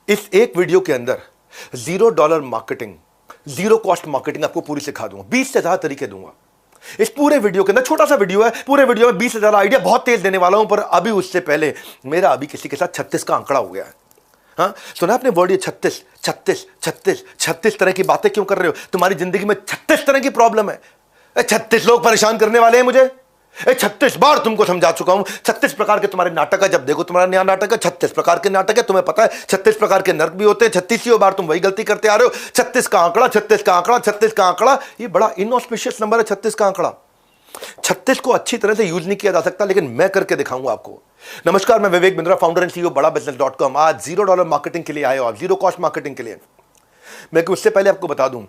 इस एक वीडियो के अंदर $0 मार्केटिंग, जीरो कॉस्ट मार्केटिंग आपको पूरी सिखा दूंगा। 20 से ज्यादा तरीके दूंगा इस पूरे वीडियो के अंदर। छोटा सा वीडियो है, पूरे वीडियो में 20 से ज्यादा आइडिया बहुत तेज देने वाला हूं। पर अभी उससे पहले मेरा अभी किसी के साथ 36 का आंकड़ा हो गया है। हाँ, सुना आपने वर्ड ये 36 36 36 36 तरह की बातें क्यों कर रहे हो? तुम्हारी जिंदगी में 36 तरह की प्रॉब्लम है। 36 लोग परेशान करने वाले हैं मुझे। 36 बार तुमको समझा चुका हूं। 36 प्रकार के तुम्हारे नाटक है। जब देखो तुम्हारा नया नाटक है, 36 प्रकार के नाटक है। तुम्हें पता है 36 प्रकार के नर्क भी होते हैं। 36 बार तुम वही गलती करते आ रहे हो। 36 का आंकड़ा, 36 का आंकड़ा, 36 का आंकड़ा, ये बड़ा इनऑस्पिशियस नंबर है 36 का आंकड़ा। 36 को अच्छी तरह से यूज नहीं किया जा सकता, लेकिन मैं करके दिखाऊंगा आपको। नमस्कार, मैं Vivek Bindra, founder and CEO बड़ा बिजनेस.com। आज $0 मार्केटिंग के लिए आए हो आप, जीरो कॉस्ट मार्केटिंग के लिए। मैं उससे पहले आपको बता दूं,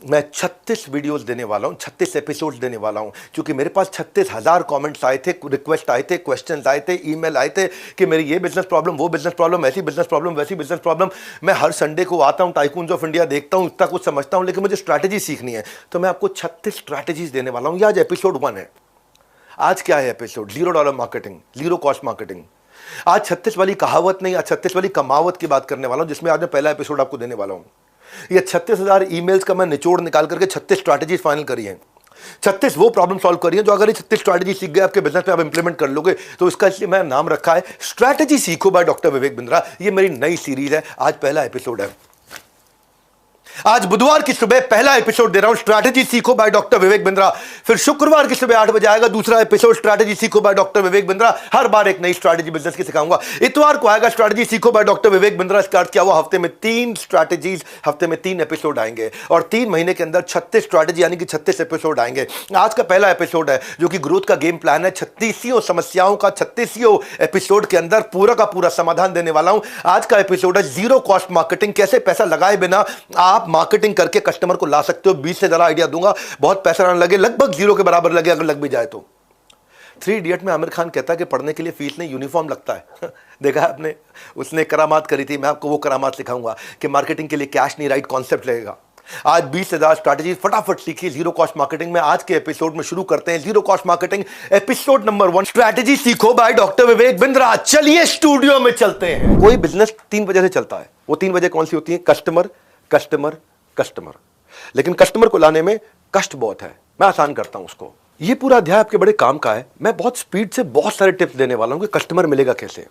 मैं 36 वीडियोस देने वाला हूं, 36 एपिसोड्स देने वाला हूं, क्योंकि मेरे पास 36,000 कमेंट्स आए थे, रिक्वेस्ट आए थे, क्वेश्चंस आए थे, ईमेल आए थे कि मेरी ये बिजनेस प्रॉब्लम, वो बिजनेस प्रॉब्लम, ऐसी बिजनेस प्रॉब्लम, वैसी बिजनेस प्रॉब्लम। मैं हर संडे को आता हूं, टाइकून्स ऑफ इंडिया देखता हूं, इतना कुछ समझता हूं, लेकिन मुझे स्ट्रैटेजी सीखनी है। तो मैं आपको 36 स्ट्रैटेजीज देने वाला हूं। ये आज एपिसोड 1 है। आज क्या है episode? $0 marketing, zero cost marketing. आज 36 वाली कहावत नहीं, आज 36 वाली कमावत की बात करने वाला हूं, जिसमें आज मैं पहला एपिसोड आपको देने वाला हूं। ये 36,000 ईमेल्स का मैं निचोड़ निकाल करके 36 स्ट्रैटेजीज फाइनल करी है। 36 वो प्रॉब्लम सॉल्व करी है जो अगर ये 36 स्ट्रैटेजी सीख गए, आपके बिजनेस में आप इंप्लीमेंट कर लोगे, तो इसका इसलिए मैं नाम रखा है स्ट्रैटेजी सीखो बाय डॉक्टर विवेक बिंद्रा। ये मेरी नई सीरीज है, आज पहला एपिसोड है। आज बुधवार की सुबह पहला एपिसोड दे रहा हूं, स्ट्रैटेजी सीखो बाय डॉक्टर विवेक बिंद्रा। फिर शुक्रवार की सुबह 8 बजे आएगा दूसरा एपिसोड, स्ट्रैटेजी सीखो बाय डॉक्टर विवेक बिंद्रा। हर बार एक नई स्ट्रैटेजी बिजनेस की सिखाऊंगा। इतवार को आएगा स्ट्रैटेजी सीखो by doctor Vivek Bindra. Start किया हुआ हफ्ते में 3 स्ट्रैटेजीज, हफ्ते में 3 एपिसोड आएंगे और 3 महीने के अंदर 36 स्ट्रैटेजी यानी कि 36 एपिसोड आएंगे। आज का पहला एपिसोड है जो कि ग्रोथ का गेम प्लान है। 36 समस्याओं का 36 एपिसोड के अंदर पूरा का पूरा समाधान देने वाला हूं। आज का एपिसोड है जीरो कॉस्ट मार्केटिंग, कैसे पैसा लगाए बिना आप मार्केटिंग करके कस्टमर को ला सकते हो। 20 से ज्यादा आइडिया दूंगा, बहुत पैसा ना लगे, लगभग 0 के बराबर लगे, अगर लग भी जाए तो। 3 इडियट में आमिर खान कहता है कि पढ़ने के लिए फीस नहीं, यूनिफॉर्म लगता है। देखा है आपने? उसने करामात करी थी, मैं आपको वो करामात सिखाऊंगा कि मार्केटिंग के लिए कैश नहीं, राइट कॉन्सेप्ट लगेगा। आज 20 से ज्यादा स्ट्रैटेजी फटाफट सीखिए जीरो कॉस्ट मार्केटिंग में। आज के एपिसोड में शुरू करते हैं zero cost marketing episode number 1, strategy सीखो बाय डॉक्टर विवेक बिंद्रा। चलिए स्टूडियो में चलते हैं। कोई बिजनेस 3 वजह से चलता है। वो 3 वजह कौन सी होती है? Customer, customer, customer. लेकिन कस्टमर को लाने में कष्ट बहुत है, मैं आसान करता हूं उसको। ये पूरा अध्याय आपके बड़े काम का है। मैं बहुत स्पीड से बहुत सारे टिप्स देने वाला हूं कि कस्टमर मिलेगा कैसे।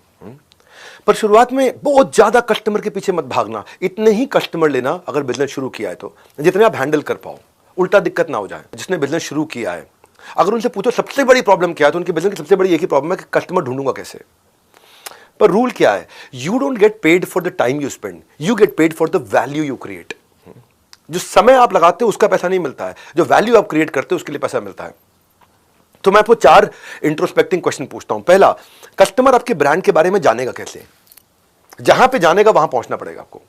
पर शुरुआत में बहुत ज्यादा कस्टमर के पीछे मत भागना। इतने ही कस्टमर लेना अगर बिजनेस शुरू किया है तो, जितने आप हैंडल कर पाओ, उल्टा दिक्कत ना हो जाए। जिसने बिजनेस शुरू किया है, अगर उनसे पूछो सबसे बड़ी प्रॉब्लम क्या है, तो उनके बिजनेस की सबसे बड़ी एक ही प्रॉब्लम है कि कस्टमर ढूंढूंगा कैसे। पर रूल क्या है? You don't get paid for the time you spend, you get paid for the value you create. जो समय आप लगाते हो उसका पैसा नहीं मिलता है, जो वैल्यू आप क्रिएट करते हो उसके लिए पैसा मिलता है। तो मैं आपको 4 इंट्रोस्पेक्टिंग क्वेश्चन पूछता हूं। पहला, कस्टमर आपके ब्रांड के बारे में जानेगा कैसे? जहां पे जानेगा वहां पहुंचना पड़ेगा आपको।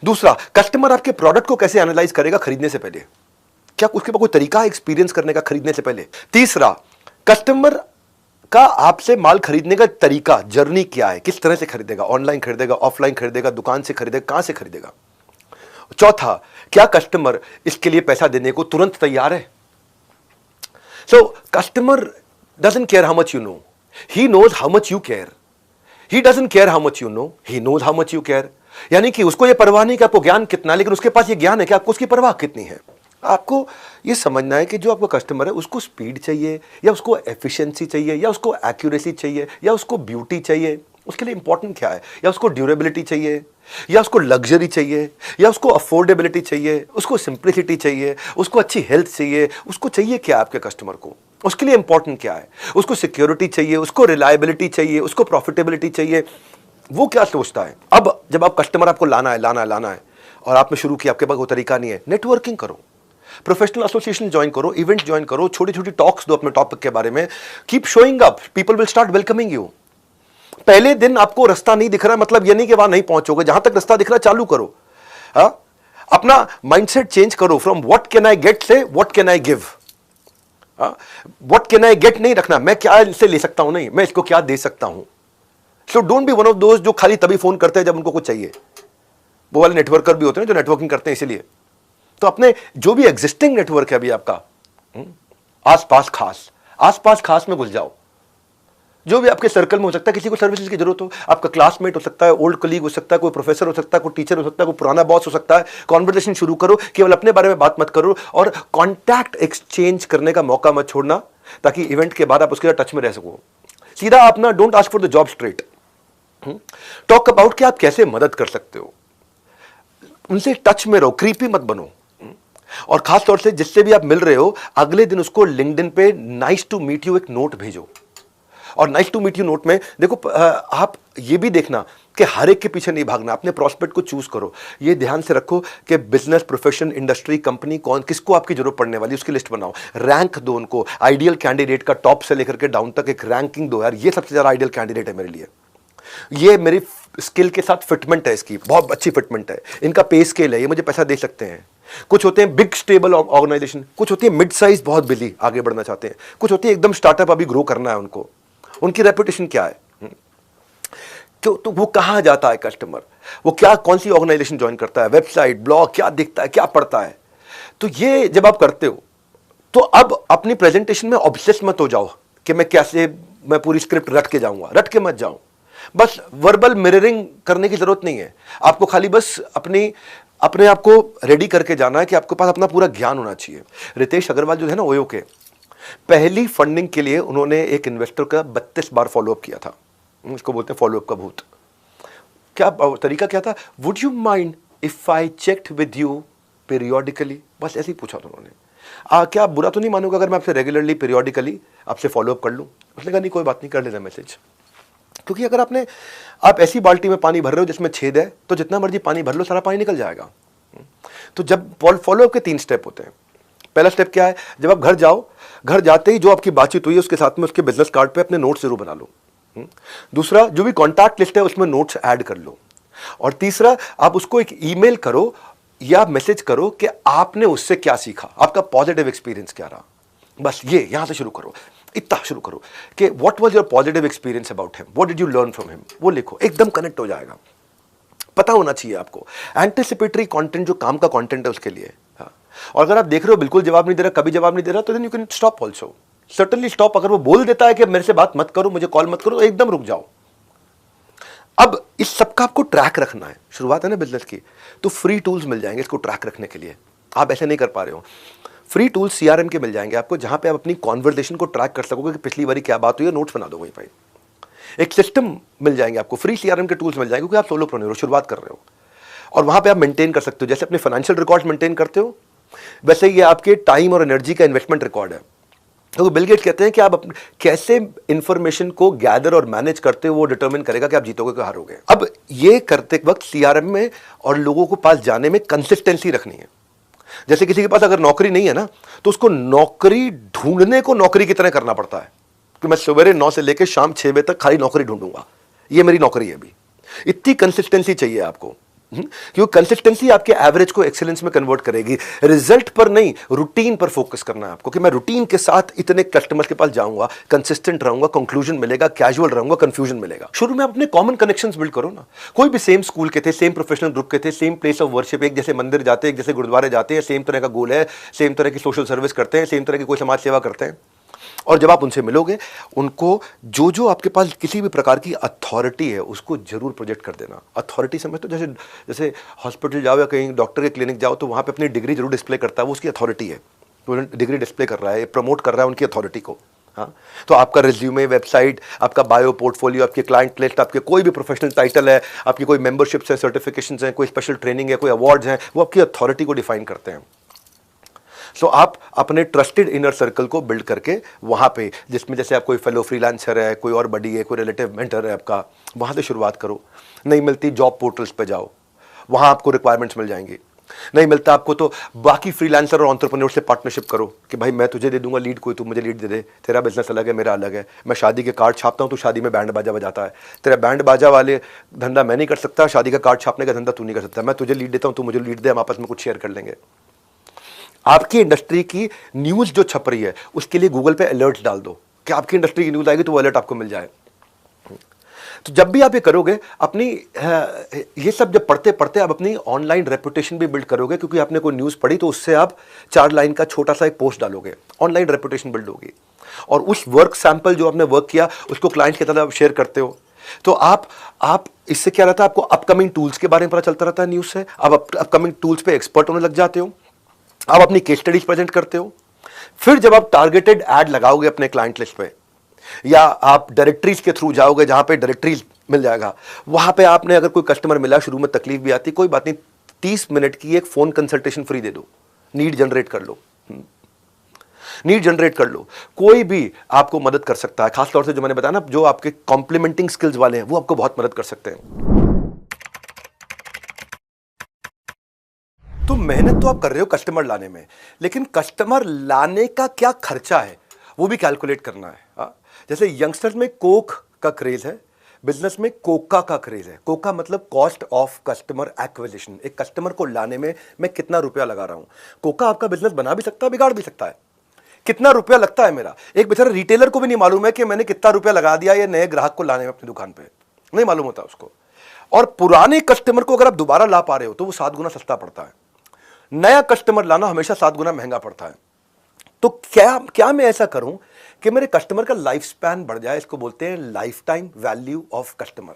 दूसरा, कस्टमर आपके प्रोडक्ट को कैसे एनालाइज करेगा खरीदने से पहले? क्या उसके पास कोई तरीका है एक्सपीरियंस करने का खरीदने से पहले? तीसरा, कस्टमर का आपसे माल खरीदने का तरीका, जर्नी क्या है? किस तरह से खरीदेगा? ऑनलाइन खरीदेगा, ऑफलाइन खरीदेगा, दुकान से खरीदेगा, कहां से खरीदेगा? चौथा, क्या कस्टमर इसके लिए पैसा देने को तुरंत तैयार है? So customer doesn't care how much you know, he knows how much you care. He doesn't care how much you know, he knows how much you care. यानी कि उसको ये परवाह नहीं कि आपको ज्ञान कितना है, लेकिन उसके पास ये ज्ञान है कि आपको उसकी परवाह कितनी है। आपको ये समझना है कि जो आपका कस्टमर है उसको स्पीड चाहिए, या उसको एफिशिएंसी चाहिए, या उसको एक्यूरेसी चाहिए, या उसको ब्यूटी चाहिए, उसके लिए इंपॉर्टेंट क्या है? या उसको ड्यूरेबिलिटी चाहिए, या उसको लग्जरी चाहिए, या उसको अफोर्डेबिलिटी चाहिए, उसको सिंप्लिसिटी चाहिए, उसको अच्छी हेल्थ चाहिए, उसको चाहिए क्या आपके कस्टमर को? उसके लिए इंपॉर्टेंट क्या है? उसको सिक्योरिटी चाहिए, उसको रिलायबिलिटी चाहिए, उसको प्रॉफिटेबिलिटी चाहिए, वो क्या सोचता है? अब जब आप कस्टमर आपको लाना है और आपने शुरू किया, आपके पास वो तरीका नहीं है, नेटवर्किंग करो, प्रोफेशनल एसोसिएशन ज्वाइन करो, इवेंट ज्वाइन करो, छोटी छोटी टॉक्स दो अपने टॉपिक के बारे में, keep showing up, people will start welcoming you. पहले दिन आपको रास्ता नहीं दिख रहा है मतलब ये नहीं कि वहां नहीं पहुंचोगे, जहां तक रास्ता दिख रहा है चालू करो। अपना माइंडसेट चेंज करो, from what can I get से what can I give. What can I get नहीं रखना, मैं क्या इससे ले सकता हूं, नहीं, मैं इसको क्या दे सकता हूं। So don't be one of दोस्त जो खाली तभी फोन करते हैं जब उनको कुछ चाहिए। वो वाले नेटवर्कर भी होते हैं जो नेटवर्किंग करते हैं इसीलिए। तो अपने जो भी एग्जिस्टिंग नेटवर्क है अभी आपका, आसपास खास में घुस जाओ। जो भी आपके सर्कल में हो सकता है, किसी को सर्विसेज की जरूरत हो, आपका क्लासमेट हो सकता है, ओल्ड कलीग हो सकता है, कोई प्रोफेसर हो सकता है, कोई टीचर हो सकता है, कोई पुराना बॉस हो सकता है। कॉन्वर्सेशन शुरू करो, केवल अपने बारे में बात मत करो, और कॉन्टैक्ट एक्सचेंज करने का मौका मत छोड़ना, ताकि इवेंट के बाद आप उसके साथ टच में रह सको। सीधा अपना don't ask for the job straight, talk about कि आप कैसे मदद कर सकते हो। उनसे टच में रहो, क्रीपी मत बनो। और खास तौर से जिससे भी आप मिल रहे हो, अगले दिन उसको लिंक्डइन पे नाइस टू मीट यू एक नोट भेजो। और nice to meet you note में देखो, आप ये भी देखना कि हर एक के पीछे नहीं भागना, अपने प्रॉस्पेक्ट को चूज करो। ये ध्यान से रखो कि बिजनेस, प्रोफेशन, इंडस्ट्री, कंपनी, कौन किसको आपकी जरूरत पड़ने वाली, उसकी लिस्ट बनाओ, रैंक दो उनको। आइडियल कैंडिडेट का टॉप से लेकर के डाउन तक एक रैंकिंग दो, यार ये सबसे ज्यादा आइडियल कैंडिडेट है मेरे लिए, ये मेरी स्किल के साथ फिटमेंट है, इसकी बहुत अच्छी फिटमेंट है, इनका पे स्केल है, ये मुझे पैसा दे सकते हैं। कुछ होते हैं बिग स्टेबल ऑर्गेनाइजेशन, कुछ होती है मिड साइज बहुत बिजी आगे बढ़ना चाहते हैं, कुछ होती है एकदम स्टार्टअप अभी ग्रो करना है उनको, उनकी रेपुटेशन क्या है, तो वो कहां जाता है कस्टमर, वो क्या कौन सी ऑर्गेनाइजेशन ज्वाइन करता है, वेबसाइट, ब्लॉग, क्या दिखता है, क्या पढ़ता है। तो ये जब आप करते हो तो अब अपनी प्रेजेंटेशन में ऑब्सेस मत हो जाओ कि मैं पूरी स्क्रिप्ट रट के जाऊंगा, रट के मत जाऊं। बस वर्बल मिररिंग करने की जरूरत नहीं है, आपको खाली बस अपने आप को रेडी करके जाना है कि आपके पास अपना पूरा ज्ञान होना चाहिए। रितेश अग्रवाल जो है ना ओयो के, पहली फंडिंग के लिए उन्होंने एक इन्वेस्टर का 32 बार फॉलोअप किया था। इसको बोलते हैं फॉलोअप का भूत। क्या तरीका क्या था, would you mind if I checked with you periodically, बस ऐसे ही पूछा था उन्होंने। क्या आप बुरा तो नहीं मानोगे अगर मैं आपसे रेगुलरली पीरियोडिकली आपसे फॉलोअप कर लूं? उसने कहा नहीं कोई बात नहीं, कर लेना मैसेज। क्योंकि अगर आप ऐसी बाल्टी में पानी भर रहे हो जिसमें छेद है, तो जितना मर्जी पानी भर लो सारा पानी निकल जाएगा। तो जब फॉलोअप के 3 स्टेप होते हैं। पहला स्टेप क्या है, जब आप घर जाओ, घर जाते ही जो आपकी बातचीत हुई है उसके साथ में उसके बिजनेस कार्ड पे अपने नोट्स जरूर बना लो। दूसरा, जो भी कॉन्टैक्ट लिस्ट है उसमें नोट्स ऐड कर लो। और तीसरा, आप उसको एक ईमेल करो या मैसेज करो कि आपने उससे क्या सीखा, आपका पॉजिटिव एक्सपीरियंस क्या रहा। बस ये यहां से शुरू करो, इतना शुरू करो कि what was your positive experience about him, what did you learn from him, वो लिखो, एकदम कनेक्ट हो जाएगा। पता होना चाहिए आपको एंटिसिपेटरी कंटेंट, जो काम का कंटेंट है उसके लिए। हाँ। और अगर आप देख रहे हो बिल्कुल जवाब नहीं दे रहा, कभी जवाब नहीं दे रहा, तो then you can stop also, certainly stop. अगर वो बोल देता है कि मेरे से बात मत करो, मुझे कॉल मत करो, तो एकदम रुक जाओ। अब इस सबका आपको ट्रैक रखना है, शुरुआत है ना बिजनेस की, तो फ्री टूल्स मिल जाएंगे इसको ट्रैक रखने के लिए। आप ऐसे नहीं कर पा रहे हो, फ्री टूल्स सीआरएम के मिल जाएंगे आपको, जहां पे आप अपनी कॉन्वर्सेशन को ट्रैक कर सकोगे कि पिछली बारी क्या बात हुई है, नोट्स बना दो वहीं पे। एक सिस्टम मिल जाएंगे आपको, फ्री सीआरएम के टूल्स मिल जाएंगे, क्योंकि आप सोलोप्रेन्योर हो, शुरुआत कर रहे हो, और वहां पे आप मेंटेन कर सकते हो। जैसे अपने फाइनेंशियल रिकॉर्ड्स मेंटेन करते हो, वैसे ये आपके टाइम और एनर्जी का इन्वेस्टमेंट रिकॉर्ड है। तो बिल गेट्स कहते हैं कि आप कैसे इंफॉर्मेशन को गैदर और मैनेज करते हो, वो डिटरमिन करेगा कि आप जीतोगे कि हारोगे। अब ये करते वक्त सीआरएम में और लोगों को पास जाने में कंसिस्टेंसी रखनी है। जैसे किसी के पास अगर नौकरी नहीं है ना, तो उसको नौकरी ढूंढने को नौकरी की तरह करना पड़ता है कि मैं सवेरे 9 से लेकर शाम 6 बजे तक खाली नौकरी ढूंढूंगा, ये मेरी नौकरी है अभी। इतनी कंसिस्टेंसी चाहिए आपको, क्योंकि कंसिस्टेंसी आपके एवरेज को एक्सीलेंस में कन्वर्ट करेगी। रिजल्ट पर नहीं, रूटीन पर फोकस करना है आपको, कि मैं रूटीन के साथ इतने कस्टमर्स के पास जाऊंगा, कंसिस्टेंट रहूंगा, कंक्लूजन मिलेगा, कैजुअल रहूंगा, कंफ्यूजन मिलेगा। शुरू में आप अपने कॉमन कनेक्शंस बिल्ड करो ना। कोई भी सेम स्कूल के थे, सेम प्रोफेशनल ग्रुप के थे, सेम प्लेस ऑफ वर्शिप, एक जैसे मंदिर जाते हैं, एक जैसे गुरुद्वारे जाते हैं, सेम तरह का गोल है, सेम तरह की सोशल सर्विस करते हैं, सेम तरह की कोई समाज सेवा करते हैं। और जब आप उनसे मिलोगे, उनको जो जो आपके पास किसी भी प्रकार की अथॉरिटी है उसको जरूर प्रोजेक्ट कर देना। अथॉरिटी समझ तो जैसे हॉस्पिटल जाओ या कहीं डॉक्टर के क्लिनिक जाओ, तो वहाँ पे अपनी डिग्री जरूर डिस्प्ले करता है, वो उसकी अथॉरिटी है, तो डिग्री डिस्प्ले कर रहा है, प्रमोट कर रहा है उनकी अथॉरिटी को। हाँ, तो आपका रिज्यूमे, वेबसाइट, आपका बायो, पोर्टफोलियो, आपके क्लाइंट लिस्ट, आपके कोई भी प्रोफेशनल टाइटल है, आपकी कोई मेंबरशिप्स है, सर्टिफिकेशंस हैं, कोई स्पेशल ट्रेनिंग है, कोई अवार्ड्स हैं, वो आपकी अथॉरिटी को डिफाइन करते हैं। सो आप अपने ट्रस्टेड इनर सर्कल को बिल्ड करके वहाँ पे, जिसमें जैसे आप कोई फेलो फ्रीलांसर है, कोई और बडी है, कोई रिलेटिव मेंटर है आपका, वहाँ से शुरुआत करो। नहीं मिलती जॉब पोर्टल्स पे जाओ, वहाँ आपको रिक्वायरमेंट्स मिल जाएंगी। नहीं मिलता आपको तो बाकी फ्रीलांसर और एंटरप्रेन्योर से पार्टनरशिप करो कि भाई मैं तुझे दे दूंगा लीड, कोई तू मुझे लीड दे दे, तेरा बिजनेस अलग है, मेरा अलग है। मैं शादी के कार्ड छापता हूँ, तू शादी में बैंड बाजा बजाता है, तेरा बैंड बाजा वाले धंधा मैं नहीं कर सकता, शादी का कार्ड छापने का धंधा तू नहीं कर सकता। मैं तुझे लीड देता हूँ, तू मुझे लीड दे, हम आपस में कुछ शेयर कर लेंगे। आपकी इंडस्ट्री की न्यूज जो छप रही है उसके लिए गूगल पे अलर्ट डाल दो कि आपकी इंडस्ट्री की न्यूज आएगी तो वो अलर्ट आपको मिल जाए। तो जब भी आप ये करोगे अपनी ये सब जब पढ़ते पढ़ते आप अपनी ऑनलाइन रेपुटेशन भी बिल्ड करोगे, क्योंकि आपने कोई न्यूज़ पढ़ी तो उससे आप 4 लाइन का छोटा सा एक पोस्ट डालोगे, ऑनलाइन रेपुटेशन बिल्ड होगी। और उस वर्क सैंपल जो आपने वर्क किया उसको क्लाइंट के तरह आप शेयर करते हो, तो आप इससे क्या रहता है, आपको अपकमिंग टूल्स के बारे में पता चलता रहता है न्यूज़ से, आप अपकमिंग टूल्स पे एक्सपर्ट होने लग जाते हो, आप अपनी केस स्टडीज प्रेजेंट करते हो। फिर जब आप टारगेटेड ऐड लगाओगे अपने क्लाइंट लिस्ट पे, या आप डायरेक्टरीज के थ्रू जाओगे जहां पे डायरेक्टरीज मिल जाएगा, वहां पे आपने अगर कोई कस्टमर मिला, शुरू में तकलीफ भी आती, कोई बात नहीं, 30 मिनट की एक फोन कंसल्टेशन फ्री दे दो, नीड जनरेट कर लो, नीड जनरेट कर लो। कोई भी आपको मदद कर सकता है, खासतौर से जो मैंने बताया ना, जो आपके कॉम्प्लीमेंटिंग स्किल्स वाले हैं वो आपको बहुत मदद कर सकते हैं। तो मेहनत तो आप कर रहे हो कस्टमर लाने में, लेकिन कस्टमर लाने का क्या खर्चा है वो भी कैलकुलेट करना है। जैसे यंगस्टर्स में कोक का क्रेज है, बिजनेस में कोका का क्रेज है। कोका मतलब कॉस्ट ऑफ कस्टमर एक्विजिशन, एक कस्टमर को लाने में मैं कितना रुपया लगा रहा हूं। कोका आपका बिजनेस बना भी सकता है, बिगाड़ भी सकता है। कितना रुपया लगता है मेरा, एक बेचारा रिटेलर को भी नहीं मालूम है कि मैंने कितना रुपया लगा दिया ये नए ग्राहक को लाने में अपनी दुकान पे, नहीं मालूम होता उसको। और पुराने कस्टमर को अगर आप दोबारा ला पा रहे हो तो वो 7 गुना सस्ता पड़ता है, नया कस्टमर लाना हमेशा 7 गुना महंगा पड़ता है। तो क्या मैं ऐसा करूं कि मेरे कस्टमर का लाइफ स्पैन बढ़ जाए, इसको बोलते हैं life time value of customer.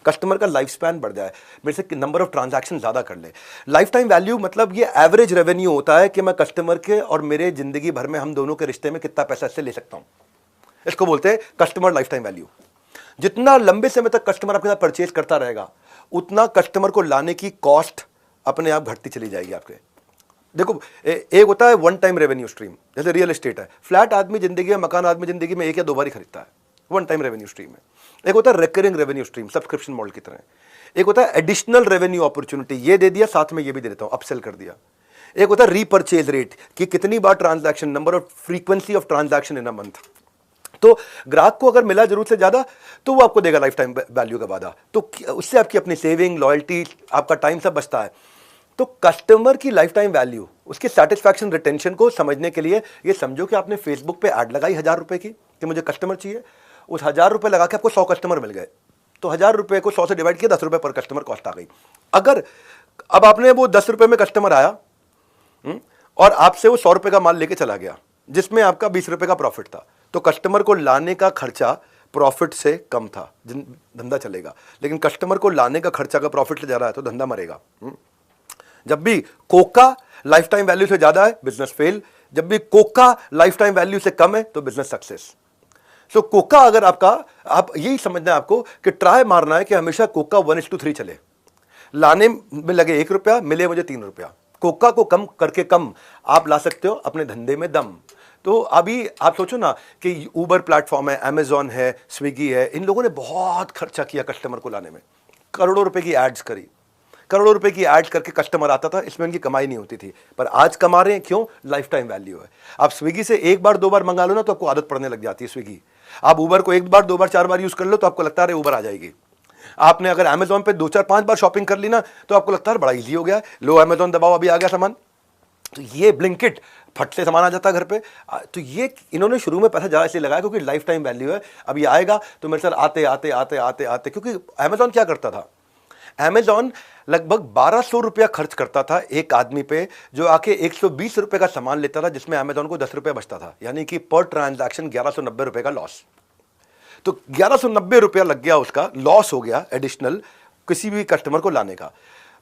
Customer का लाइफ स्पैन बढ़ जाए, मेरे से नंबर ऑफ ट्रांजैक्शन ज्यादा कर ले। लाइफ टाइम वैल्यू मतलब ये एवरेज रेवेन्यू होता है कि मैं कस्टमर के और मेरे जिंदगी भर में हम दोनों के रिश्ते में कितना पैसा इससे ले सकता हूं, इसको बोलते हैं कस्टमर लाइफ टाइम वैल्यू। जितना लंबे समय तक कस्टमर आपके साथ परचेज करता रहेगा, उतना कस्टमर को लाने की कॉस्ट अपने आप घटती चली जाएगी आपके। देखो, एक होता है वन टाइम रेवेन्यू स्ट्रीम, जैसे रियल एस्टेट है, फ्लैट आदमी जिंदगी में, मकान आदमी जिंदगी में 1 या 2 बार ही खरीदता है, वन टाइम रेवेन्यू स्ट्रीम है। एक होता है recurring revenue stream, subscription model की तरह। एक होता है एडिशनल रेवेन्यू अपॉर्चुनिटी, ये दे दिया साथ में ये भी दे देता हूं, अपसेल कर दिया। एक होता है रीपरचेज रेट, कि कितनी बार transaction, number of frequency of transaction in a month. तो ग्राहक को अगर मिला जरूरत से ज्यादा तो वो आपको देगा लाइफ टाइम वैल्यू का वादा, तो उससे आपकी अपनी सेविंग, लॉयल्टी, आपका टाइम सब बचता है। तो कस्टमर की लाइफ टाइम वैल्यू, उसके सेटिस्फैक्शन, रिटेंशन को समझने के लिए ये समझो कि आपने फेसबुक पे ऐड लगाई 1000 रुपए की कि मुझे कस्टमर चाहिए, उस 1000 रुपए लगा के आपको 100 कस्टमर मिल गए, तो 1000 रुपए को 100 से डिवाइड किया, 10 रुपए पर कस्टमर कॉस्ट आ गई। अगर अब आपने वो 10 रुपए में कस्टमर आया और आपसे वो 100 रुपए का माल लेके चला गया, जिसमें आपका 20 रुपए का प्रॉफिट था, तो कस्टमर को लाने का खर्चा प्रॉफिट से कम था, धंधा चलेगा। लेकिन कस्टमर को लाने का खर्चा का प्रॉफिट से ज्यादा है तो धंधा मरेगा। जब भी कोका लाइफ टाइम वैल्यू से ज्यादा है, बिजनेस फेल। जब भी कोका लाइफ टाइम वैल्यू से कम है तो बिजनेस सक्सेस। सो कोका, अगर आप यही समझना है आपको कि ट्राई मारना है कि हमेशा कोका 1:3 चले, लाने में लगे 1 रुपया, मिले मुझे 3 रुपया। कोका को कम करके कम आप ला सकते हो अपने धंधे में दम। तो अभी आप सोचो ना कि ऊबर प्लेटफॉर्म है, अमेजॉन है, स्विगी है, इन लोगों ने बहुत खर्चा किया कस्टमर को लाने में, करोड़ों रुपए की एड्स करी, करोड़ों रुपए की एड करके कस्टमर आता था, इसमें उनकी कमाई नहीं होती थी, पर आज कमा रहे हैं। क्यों? लाइफ टाइम वैल्यू है। आप स्विगी से 1 बार 2 बार मंगा लो ना तो आपको आदत पड़ने लग जाती है स्विगी। आप ऊबर को 1 बार 2 बार 4 बार यूज कर लो तो आपको लगता है ऊबर आ जाएगी। आपने अगर अमेजॉन पे 2 4 5 बार शॉपिंग कर ली ना तो आपको लगता है बड़ा इजी हो गया, लो अमेजॉन दबाओ अभी आ गया सामान। तो ये ब्लिंकिट, फट से सामान आ जाता है घर पे। तो ये इन्होंने शुरू में पैसा ज़्यादा इसलिए लगाया क्योंकि लाइफ टाइम वैल्यू है। अब ये आएगा तो मेरे साथ आते आते आते आते आते, क्योंकि अमेजॉन क्या करता था, अमेजॉन लगभग 1200 रुपया खर्च करता था एक आदमी पे, जो आके 120 रुपए का सामान लेता था, जिसमें अमेजॉन को 10 रुपये बचता था, यानी कि पर ट्रांजैक्शन 1190 रुपए का लॉस। तो 1190 रुपया लग गया, उसका लॉस हो गया एडिशनल किसी भी कस्टमर को लाने का।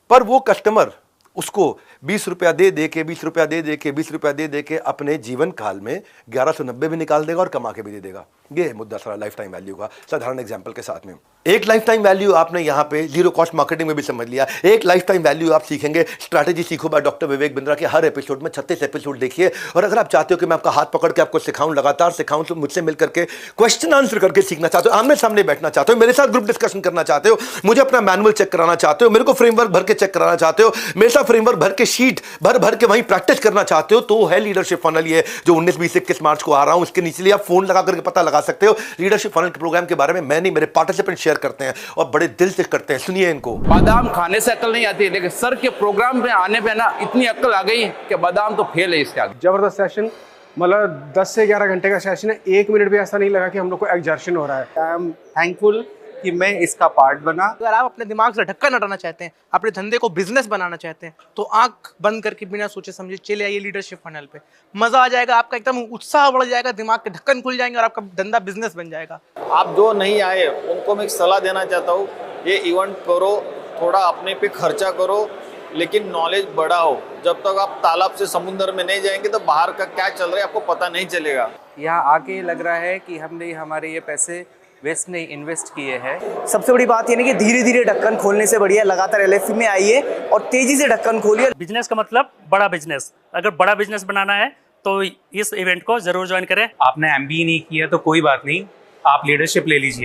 पर वो कस्टमर उसको 20 रुपया दे दे के 20 रुपया दे दे के 20 रुपया दे दे के अपने जीवन काल में 1190 भी निकाल देगा और कमा के भी दे देगा। ये है मुद्दा सारा लाइफ टाइम वैल्यू का, साधारण एग्जांपल के साथ में। एक लाइफ टाइम वैल्यू आपने यहाँ पे जीरो कॉस्ट मार्केटिंग में भी समझ लिया। एक लाइफ टाइम वैल्यू आप सीखेंगे स्ट्रैटेजी सीखो बाय डॉक्टर विवेक बिंद्रा के हर एपिसोड में 36 एपिसोड देखिए। और अगर आप चाहते हो कि मैं आपका हाथ पकड़ के आपको सिखाऊं, लगातार सिखाऊं, तो मुझसे मिल करके क्वेश्चन आंसर करके सीखना चाहते हो, आमने सामने बैठना चाहते हो, मेरे साथ ग्रुप डिस्कशन करना चाहते हो, मुझे अपना मैनुअल चेक कराना चाहते हो, मेरे को फ्रेमवर्क भर के चेक कराना चाहते हो, मेरे साथ फ्रेमवर्क भर के शीट भर भर के वहीं प्रैक्टिस करना चाहते हो, तो है लीडरशिप फनल, ये जो 19 20 21 मार्च को आ रहा हूं। इसके नीचे आप फोन लगा करके पता लगा सकते हो। लीडरशिप फनल के प्रोग्राम के बारे में मैं नहीं, मेरे पार्टिसिपेंट शेयर करते हैं और बड़े दिल से करते हैं। सुनिए इनको। बादाम खाने से अकल नहीं आती, लेकिन सर के प्रोग्राम पे आने पे ना इतनी अकल आ गई कि बादाम तो फेल है इसके आगे। जबरदस्त सेशन, मतलब 10 से 11 घंटे का सेशन है, 1 मिनट भी ऐसा नहीं लगा कि हम लोग को एग्जर्शन हो रहा है। आई एम थैंकफुल कि मैं इसका पार्ट बना। अगर आप अपने दिमाग से ढक्कन हटाना चाहते हैं, अपने धंधे को बिजनेस बनाना चाहते हैं, तो आंख बंद करके बिना सोचे समझे चले आइए लीडरशिप फनल पे। मजा आ जाएगा, आपका एकदम उत्साह बढ़ जाएगा, दिमाग के ढक्कन खुल जाएंगे और आपका धंधा बिजनेस बन जाएगा। आप जो नहीं आए उनको मैं एक सलाह देना चाहता हूँ, ये इवेंट करो, थोड़ा अपने पे खर्चा करो, लेकिन नॉलेज बढ़ाओ। जब तक आप तालाब से समुद्र में नहीं जाएंगे तो बाहर का क्या चल रहा है आपको पता नहीं चलेगा। यहाँ आके लग रहा है कि हमने हमारे ये पैसे वेस्ट नहीं इन्वेस्ट किए हैं। सबसे बड़ी बात ये है कि धीरे धीरे ढक्कन खोलने से बढ़िया लगातार LFP में आइए और तेजी से ढक्कन खोलिए। बिजनेस का मतलब बड़ा बिजनेस, अगर बड़ा बिजनेस बनाना है तो इस इवेंट को जरूर ज्वाइन करें। आपने MBA नहीं किया तो कोई बात नहीं, आप लीडरशिप ले लीजिए।